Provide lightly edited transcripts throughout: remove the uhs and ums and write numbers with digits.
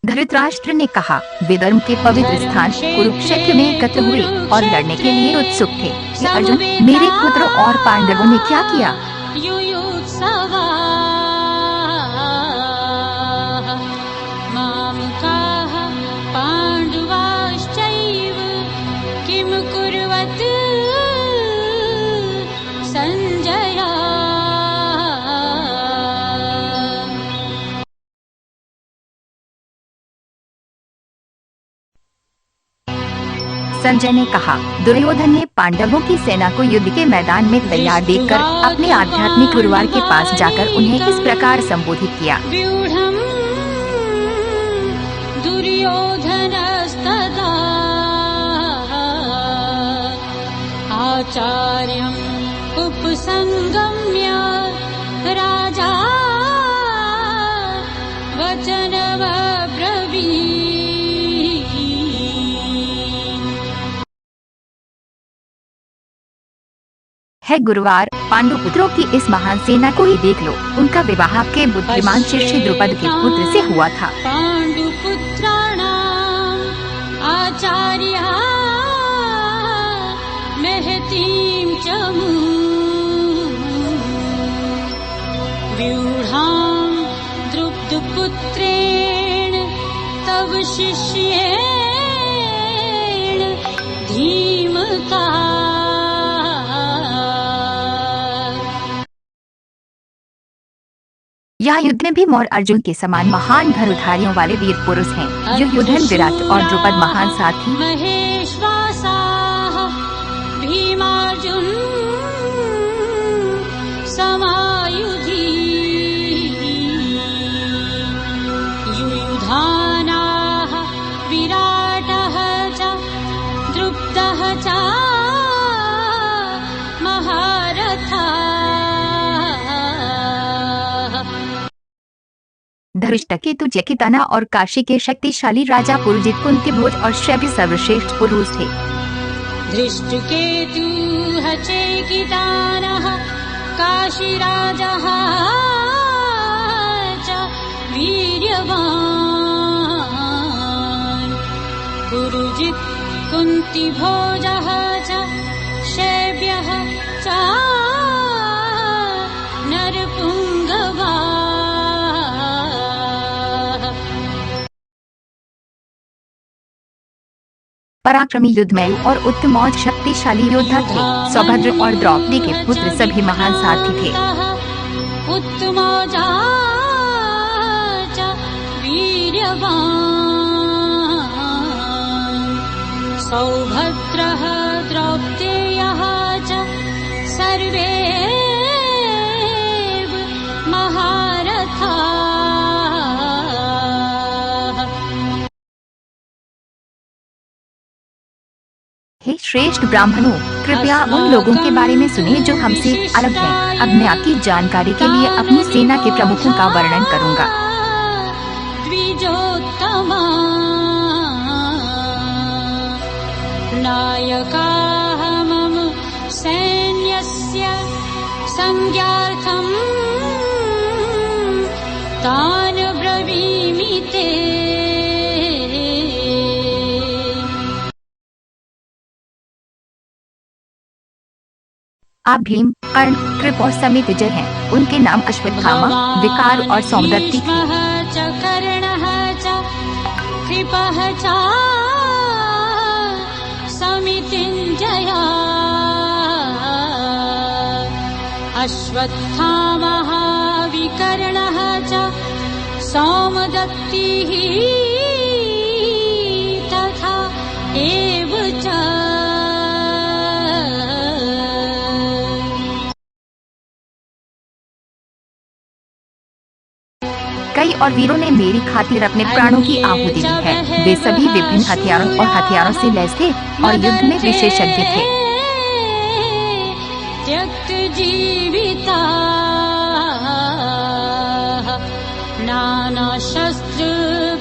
धृतराष्ट्र ने कहा, वे धर्म के पवित्र स्थान कुरुक्षेत्र में एकत्र हुए और लड़ने के लिए उत्सुक थे। कि अर्जुन, मेरे पुत्रों और पांडवों ने क्या किया? संजय ने कहा, दुर्योधन ने पांडवों की सेना को युद्ध के मैदान में तैयार देखकर अपने आध्यात्मिक गुरुवार के पास जाकर उन्हें इस प्रकार संबोधित किया। दुर्योधनस्तदा आचार्यम् उपसंगम्य राजा वचनमब्रवीत्। है गुरुवार, पांडुपुत्रों की इस महान सेना को ही देख लो। उनका विवाह आपके बुद्धिमान शिष्य द्रुपद के पुत्र से हुआ था। पांडुपुत्राणाम् आचार्यः महतीं च व्यूढां द्रुपदपुत्रेण तव शिष्येण धीमता। यह युद्ध में भीम और अर्जुन के समान महान धनुर्धारियों वाले वीर पुरुष हैं। युद्धन, विराट और द्रुपद महान साथी। महेश्वासाः भीमार्जुन समायुधि युयुधानाः विराटः च द्रुपदः च महारथाः। धृष्टकेतु, जयकिताना और काशी के शक्तिशाली राजा पुरुजित, कुंतीभोज और शैब्य सर्वश्रेष्ठ पुरुष थे। धृष्टकेतुः चेकितानः काशीराजः च वीर्यवान् पुरुजित् कुन्तीभोजः च शैब्यः च नरपुङ्गवा। पराक्रमी, युद्धमय और उत्तम और शक्तिशाली योद्धा थे। सौभद्र और द्रौपदी के पुत्र सभी महान साथी थे। उत्तमौजा च वीर्यवान् सौभद्रः द्रौपदेयः च सर्वेव महारथाः। हे श्रेष्ठ ब्राह्मणों, कृपया उन लोगों के बारे में सुनिए जो हमसे अलग हैं। अब मैं आपकी जानकारी के लिए अपनी सेना के प्रमुखों का वर्णन करूंगा। द्विजोत्तमा नायकाः मम सैन्यस्य संज्ञार्थं तान् ब्रवीमि ते। आप भीम, कर्ण, कृप और समित जय हैं। उनके नाम अश्वत्थामा, विकार और सौमदत्ती थे। कर्णः च कृपः च समितिञ्जया अश्वत्थामः विकर्णः च सौमदत्तिः तथा एव च। कई और वीरों ने मेरी खातिर अपने प्राणों की आहुति दी है। वे सभी विभिन्न हथियारों और हथियारों से लैस थे और युद्ध में विशेषज्ञ थे। त्यक्त जीविता नाना शस्त्र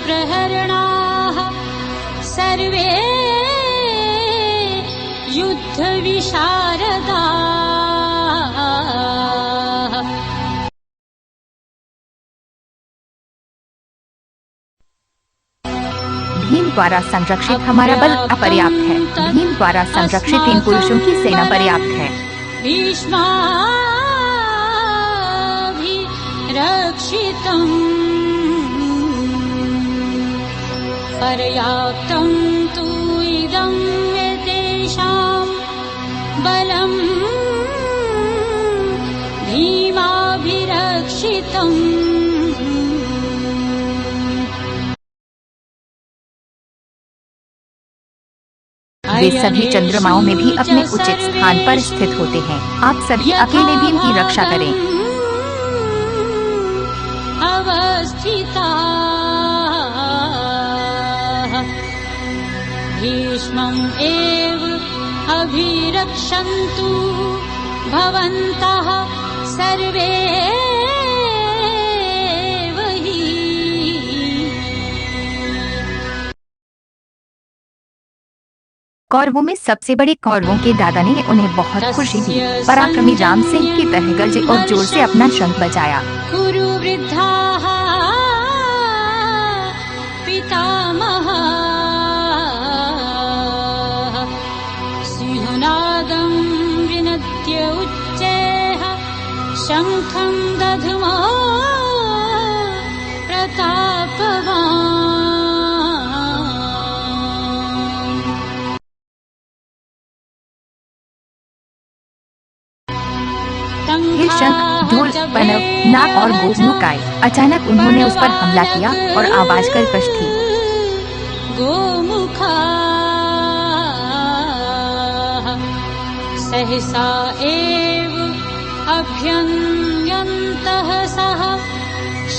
प्रहरणाः सर्वे युद्ध विशारदा। द्वारा संरक्षित हमारा बल अपर्याप्त है। भीम द्वारा संरक्षित इन पुरुषों की सेना पर्याप्त है। भीष्माभिरक्षितम् पर्याप्तं तु इदं एतेषां बलम् भीमाभिरक्षितम्। वे सभी चंद्रमाओं में भी अपने उचित स्थान पर स्थित होते हैं। आप सभी अकेले भीम की रक्षा करें। अवस्थिता भीष्मम् एव अभिरक्षन्तु भवन्तः सर्वे वही। कौरवों में सबसे बड़े कौरवों के दादा ने उन्हें बहुत खुशी दी। पराक्रमी राम सिंह की तरह गरजे और जोर से अपना शंख बजाया। कुरु वृद्धाः पितामहाः सिंहनादं विनद्य उच्चैः शङ्खं दध्मो प्रतापवान्। ये शंख, ढोल, पनव, नाग और गोमुखाए। अचानक उन्होंने उस पर हमला किया और आवाज कर्कश थी। गोमुखाः सहसा एव अभ्यन्यन्तः सः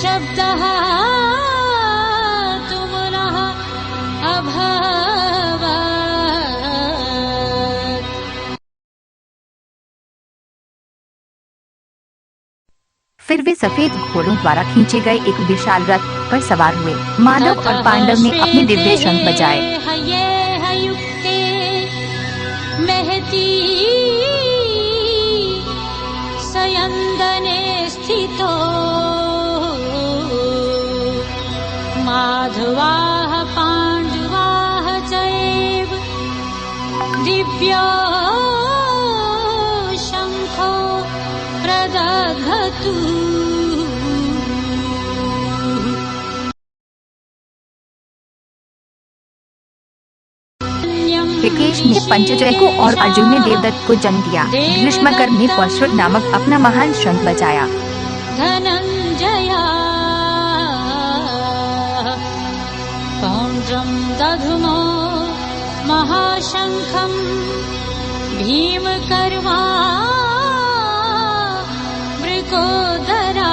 शब्दः तुमुलः अभवत्। फिर वे सफेद घोड़ों द्वारा खींचे गए एक विशाल रथ पर सवार हुए। माधव और पांडव ने अपने दिव्य शंख बजाए। युक्ते महती सयन्दने स्थितो माधवाः पाण्डवाः चैव दिव्यो शङ्खो प्रदधतु। ऋषिकेश ने पंचजय को और अर्जुन ने देवदत्त को जन्म दिया। भीष्मकर्म ने पौष्रुत नामक अपना महान शंख बजाया। धनञ्जया पौण्ड्रं दधुमो महाशङ्खं भीमकर्मा मृकोदरा।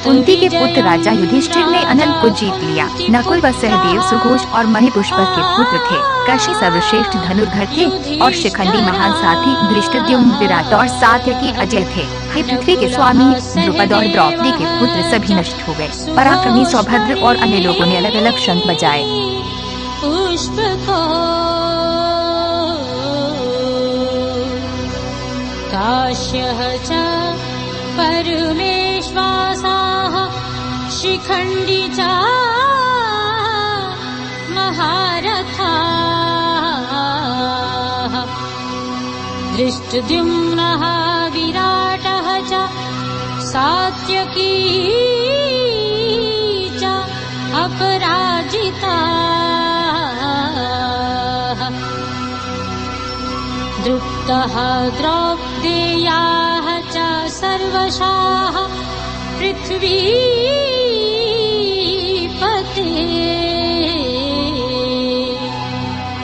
कुंती के पुत्र राजा युधिष्ठिर ने अनंत को जीत लिया। नकुल व सहदेव सुघोष और मणिपुष्पक के पुत्र थे। काशी सर्वश्रेष्ठ धनुर्धर थे और शिखंडी महान साथी धृष्टद्युम्न, विराट और सात्यकी अजय थे। हे पृथ्वी के स्वामी, द्रुपद और द्रौपदी के पुत्र सभी नष्ट हो गए। पराक्रमी सौभद्र और अन्य लोगों ने अलग अलग शंख बजाए। काश्यः च परमेश्वासाः शिखण्डी च महारथाः धृष्टद्युम्नः विराटः च सात्यकी च अपराजिताः दृप्तः द्रौपदेयाः च सर्वशाः पृथ्वीपते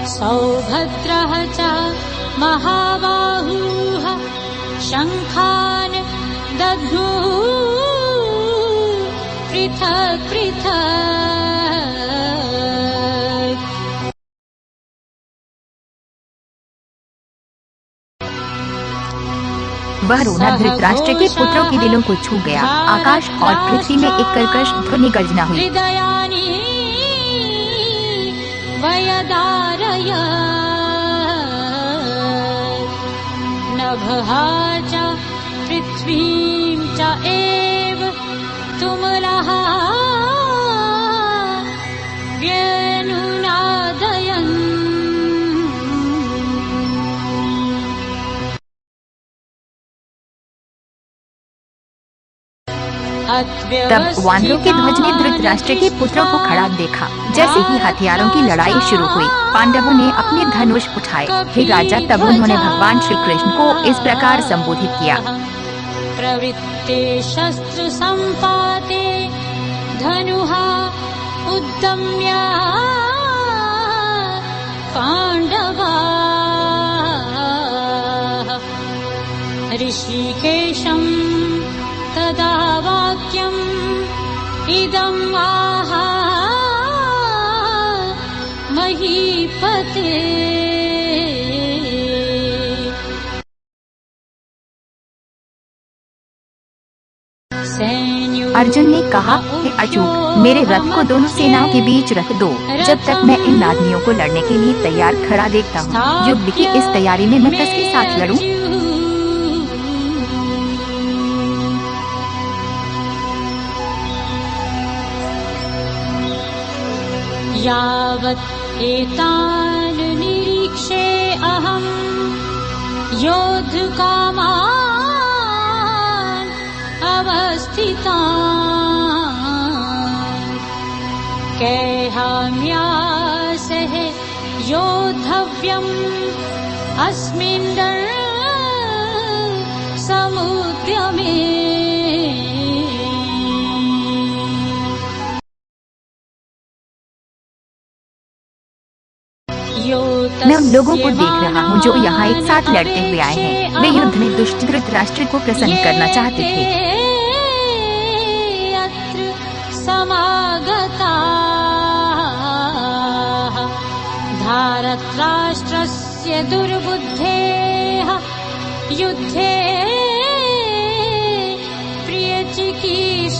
सौभद्रः च महाबाहुः शङ्खान् दध्मुः पृथक् पृथक्। वह रोना धृतराष्ट्र के पुत्रों के दिलों को छू गया। आकाश और पृथ्वी में एक कर्कश ध्वनि गर्जना हुई। हृदयानि वयदारय न नभः च पृथ्वीं च एव तुमुलः व्यनुनादयन्। तब वानरों के ध्वज ने धृतराष्ट्र के पुत्रों को खड़ा देखा। जैसे ही हथियारों की लड़ाई शुरू हुई, पांडवों ने अपने धनुष उठाए। हे राजा, तब उन्होंने भगवान श्री कृष्ण को इस प्रकार संबोधित किया। प्रवृत्ते शस्त्र संपाते धनुः उद्यम्य पांडवाः ऋषिकेशं तदा वाक्यम् इदम् आह महीपते। अर्जुन ने कहा, हे अचूक, मेरे रथ को दोनों सेनाओं के बीच रख दो, जब तक मैं इन आदमियों को लड़ने के लिए तैयार खड़ा देखता हूँ। युद्ध की इस तैयारी में मैं किसके साथ लड़ूं? यावत् एतान् निरीक्षे अहम् योद्धुकामान् अवस्थितान् कैहाम्यासः योद्धव्यम् अस्मिन् समुद्यमे। मैं उन लोगों को देख रहा हूँ जो यहाँ एक साथ लड़ते हुए आए हैं। वे युद्ध में दुष्ट धृतराष्ट्र को प्रसन्न करना चाहते थे। अत्र समागताः धारतराष्ट्रस्य दुर्बुद्धेः युद्धे प्रियचिकीर्षवाः।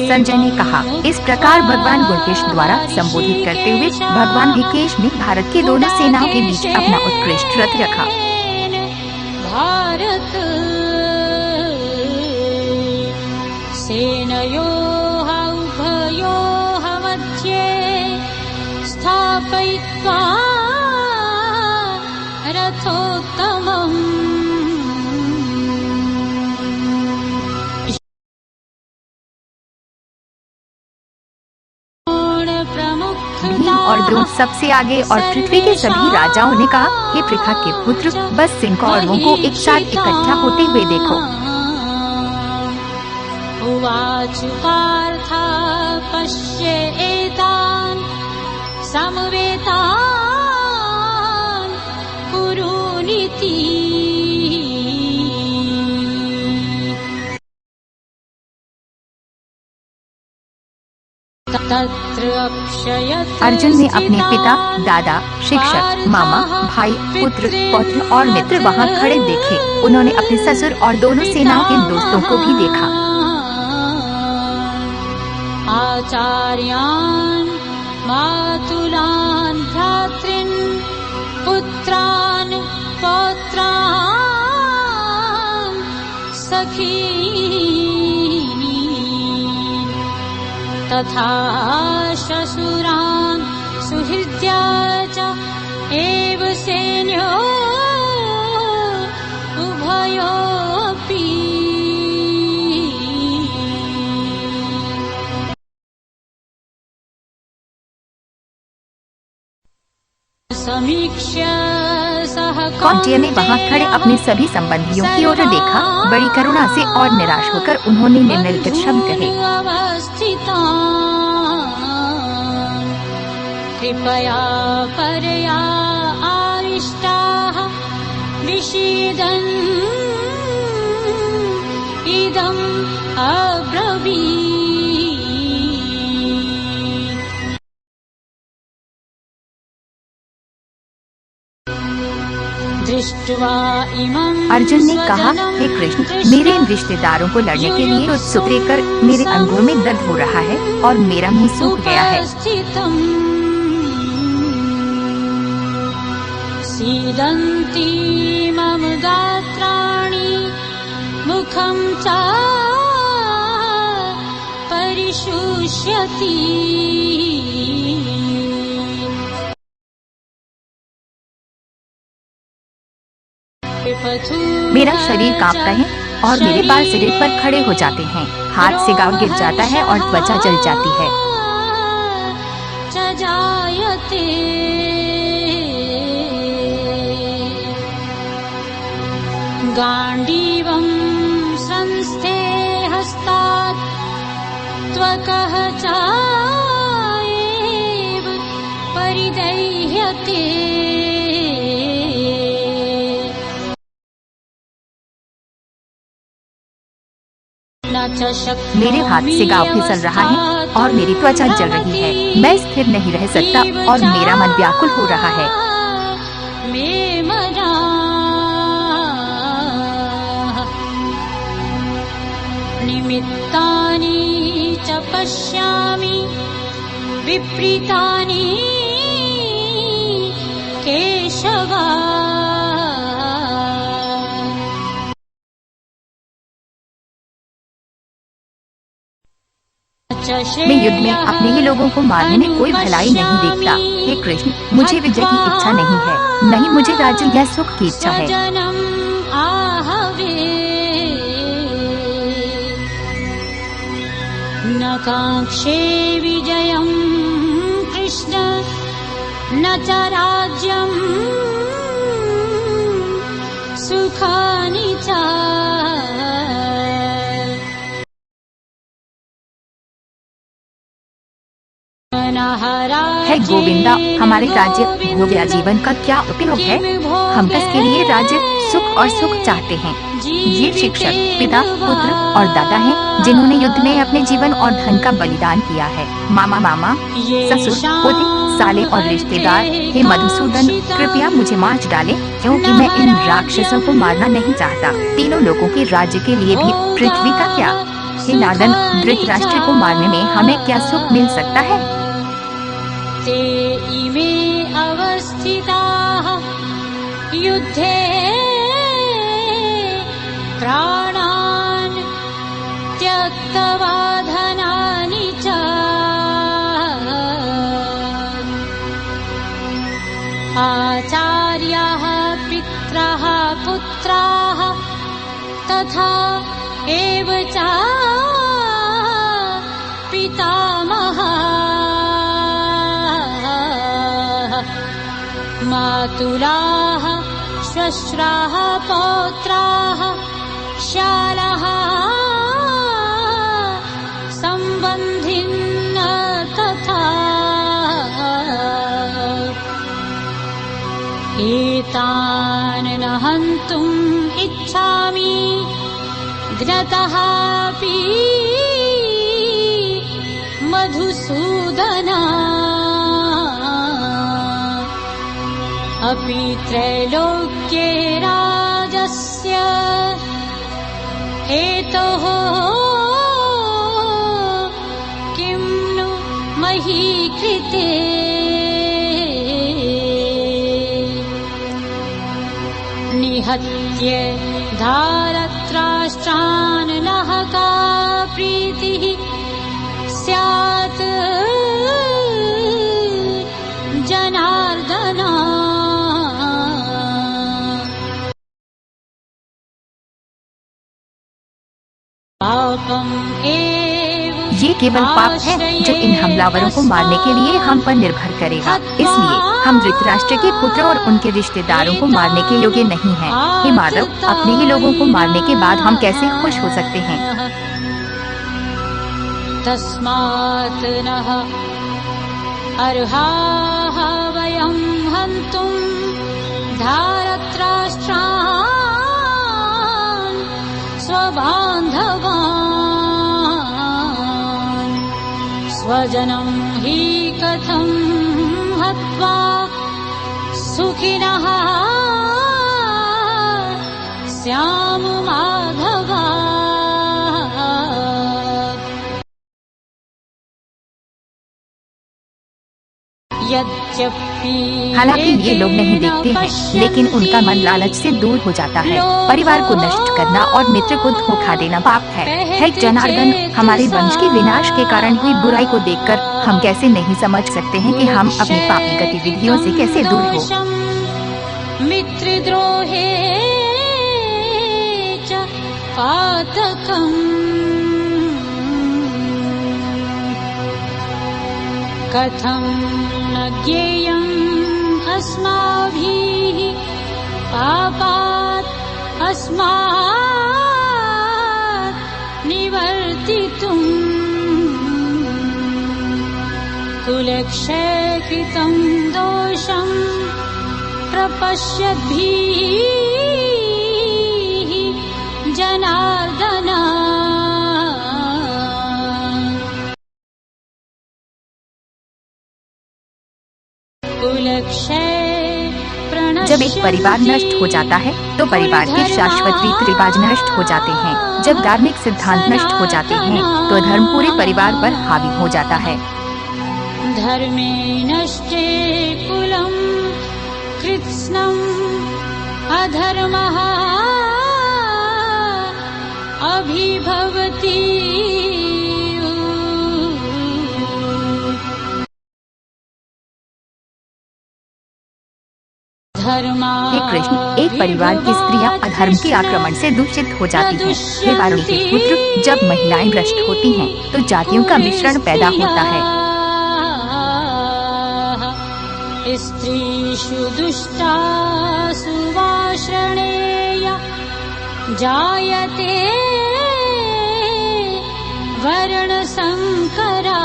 संजय ने कहा, इस प्रकार भगवान गुणकेश द्वारा संबोधित करते हुए भगवान ऋषिकेश ने भारत की दोनों सेनाओं के बीच अपना उत्कृष्ट रथ रखा। भारत सेनयोः उभयोः मध्ये स्थापयित्वा रथोत्तमम्। भीम और द्रोण सबसे आगे और पृथ्वी के सभी राजाओं ने कहा, हे पृथा के पुत्र, बस इन कौरवों को एक साथ इकट्ठा होते हुए देखो। उवाच पार्थ पश्य एतान् समवेतान् कुरुनीति। अर्जुन ने अपने पिता, दादा, शिक्षक, मामा, भाई, पुत्र, पौत्र और मित्र वहाँ खड़े देखे। उन्होंने अपने ससुर और दोनों सेनाओं के दोस्तों को भी देखा। आचार्यान् मातुलान् भ्रातॄन् पुत्रान् पौत्रान् सखीन् तथा श्वशुरान् सुहृद्या च एव सेन्यो उभयोऽपि। कौंटेय ने वहाँ खड़े अपने सभी संबंधियों की ओर देखा। बड़ी करुणा से और निराश होकर उन्होंने निम्नलिखित शब्द कहे, कृपया परया आरिष्टाः विषीदन् इदम् अब्रवीत्। दृष्ट्वा इमं अर्जुन ने कहा, हे कृष्ण, मेरे इन रिश्तेदारों को लड़ने के लिए उत्सुक देखकर मेरे अंगों में दर्द हो रहा है और मेरा मुंह सूख गया है। सीदन्ति मम गात्राणि मुखं च परिशुष्यति। मेरा शरीर कांपता है और मेरे बाल शरीर पर खड़े हो जाते हैं, हाथ से गाँव गिर जाता है और त्वचा जल जाती है। गांडीवं संस्थे हस्तात् त्वकः चाएव परिदह्यते। मेरे हाथ से गाँव फिसल रहा है और मेरी त्वचा जल रही है। मैं स्थिर नहीं रह सकता और मेरा मन व्याकुल हो रहा है। निमित्तानि च पश्यामि विपरीतानि केशव। मैं युद्ध में अपने ही लोगों को मारने में कोई भलाई नहीं देखता। हे कृष्ण, मुझे विजय की इच्छा नहीं है, नहीं मुझे राज्य या सुख की इच्छा है। न कांक्षे विजयं कृष्ण न च राज्यं सुखानि च। है गोविंदा, हमारे राज्य भोग या जीवन का क्या उपयोग है? हम किसके लिए राज्य, सुख और सुख चाहते हैं? ये शिक्षक, पिता, पुत्र और दादा हैं, जिन्होंने युद्ध में अपने जीवन और धन का बलिदान किया है। मामा, ससुर, पोते, साले और रिश्तेदार, हे मधुसूदन, कृपया मुझे मार डालें, क्योंकि मैं इन राक्षसों को मारना नहीं चाहता। तीनों लोगों के राज्य के लिए भी पृथ्वी का क्या? हे नादन, धृतराष्ट्र को मारने में हमें क्या सुख मिल सकता है? ते इमे अवस्थिताः युद्धे प्राणान् त्यक्त्वा धनानि च। आचार्याः पितरः पुत्राः तथा एव च पितामहाः मातुलाः श्वश्राः पौत्राः शालाः सम्बन्धिनः तथा एतान् न हन्तुम् इच्छामि घ्नतःपि मधुसूदन। अपि त्रैलोक्ये राजस्य हेतोः किं नु मही कृते। निहत्य धारत्राष्ट्रान् नः का प्रीतिः स्यात् जनार्दन। ये केवल पाप है जो इन हमलावरों को मारने के लिए हम पर निर्भर करेगा। इसलिए हम धृतराष्ट्र के पुत्र और उनके रिश्तेदारों को मारने के योग्य नहीं हैं। हे माधव, अपने ही लोगों को मारने के बाद हम कैसे खुश हो सकते हैं? तस्मात् नः अर्हाः वयं हन्तुं धारत्राष्ट्रान् स्वबान्धवान्। स्वजनं हि कथं हत्वा सुखिनः श्याम माधवा। हालांकि ये लोग नहीं देखते हैं, लेकिन उनका मन लालच से दूर हो जाता है। परिवार को नष्ट करना और मित्र को धोखा देना पाप है। हे जनार्दन, हमारे वंश के विनाश के कारण हुई बुराई को देखकर हम कैसे नहीं समझ सकते हैं कि हम अपनी पापी गतिविधियों से कैसे दूर हो। मित्रद्रोहे च पातकम् कथं न ज्ञेयम् अस्माभिः पापात् अस्मात् निवर्तितुम् कुलक्षयकृतं दोषं प्रपश्यद्भिः जनार्दन। जब एक परिवार नष्ट हो जाता है तो परिवार के शाश्वत रीति रिवाज नष्ट हो जाते हैं। जब धार्मिक सिद्धांत नष्ट हो जाते हैं तो धर्म पूरे परिवार पर हावी हो जाता है। धर्मे नष्टे कुलं कृत्स्नम् अधर्मः अभिभवति। हे कृष्ण, एक परिवार की स्त्रियां अधर्म के आक्रमण से दूषित हो जाती हैं। हे वारुणी के पुत्र, जब महिलाएं भ्रष्ट होती हैं तो जातियों का मिश्रण पैदा होता है। स्त्रीषु दुष्टासु वार्ष्णेय जायते वर्णसंकरा।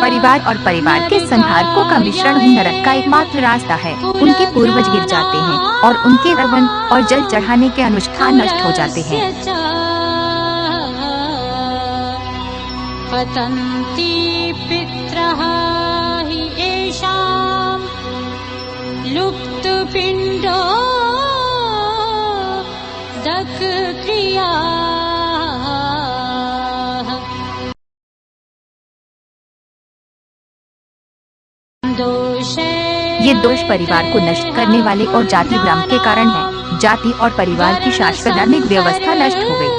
परिवार और परिवार के संहारकों का मिश्रण ही नरक का एकमात्र रास्ता है। उनके पूर्वज गिर जाते हैं और उनके हवन और जल चढ़ाने के अनुष्ठान नष्ट हो जाते हैं। पतन्ति पितरः हि येषां लुप्तपिण्डो दग्क्रिया। ये दोष परिवार को नष्ट करने वाले और जाति भ्रम के कारण है। जाति और परिवार की शाश्वत धार्मिक व्यवस्था नष्ट हो गई।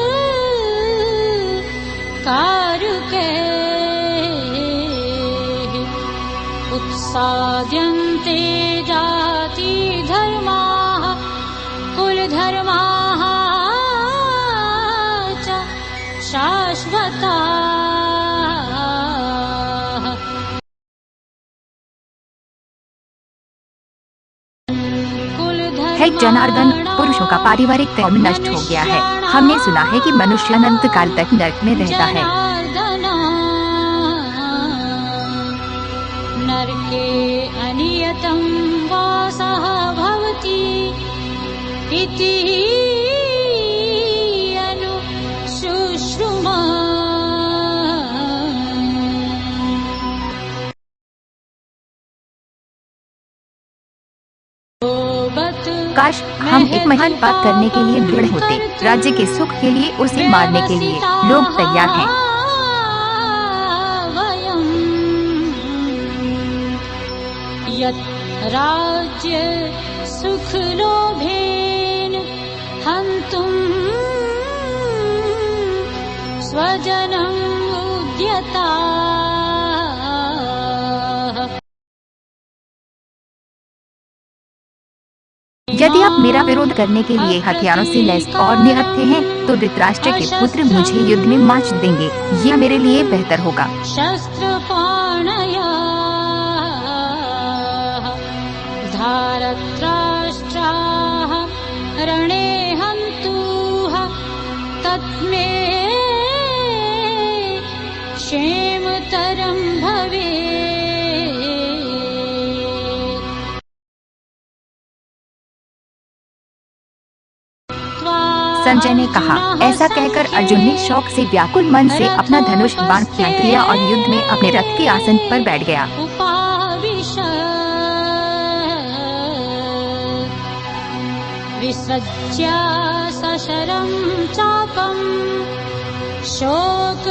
उत्साद्यन्ते जाति धर्माः कुल धर्माः च शाश्वता। हे जनार्दन, पुरुषों का पारिवारिक धर्म नष्ट हो गया है। हमने सुना है कि मनुष्य अनंत काल तक नरक में रहता है। नरके अनियतं वासः भवति इति अनुशुश्रुमा। काश हम एक महान पाप करने के लिए दृढ़ होते। राज्य के सुख के लिए उसे मारने के लिए लोग तैयार हैं। यत् राज्य सुख लोभेन हन्तुं स्वजनं उद्यता। यदि आप मेरा विरोध करने के लिए हथियारों से लैस और निहत्थे हैं तो धृतराष्ट्र के पुत्र मुझे युद्ध में मार देंगे। यह मेरे लिए बेहतर होगा। शस्त्रपाणया धारत्राष्ट्राः रणे हन्तुः तस्मै क्षेमतरं भवेत्। संजय ने कहा। ऐसा कहकर अर्जुन ने शौक से व्याकुल मन से अपना धनुष बाण फेंक लिया और युद्ध में अपने रथ के आसन पर बैठ गया। विसज्य सशरं चापं शोक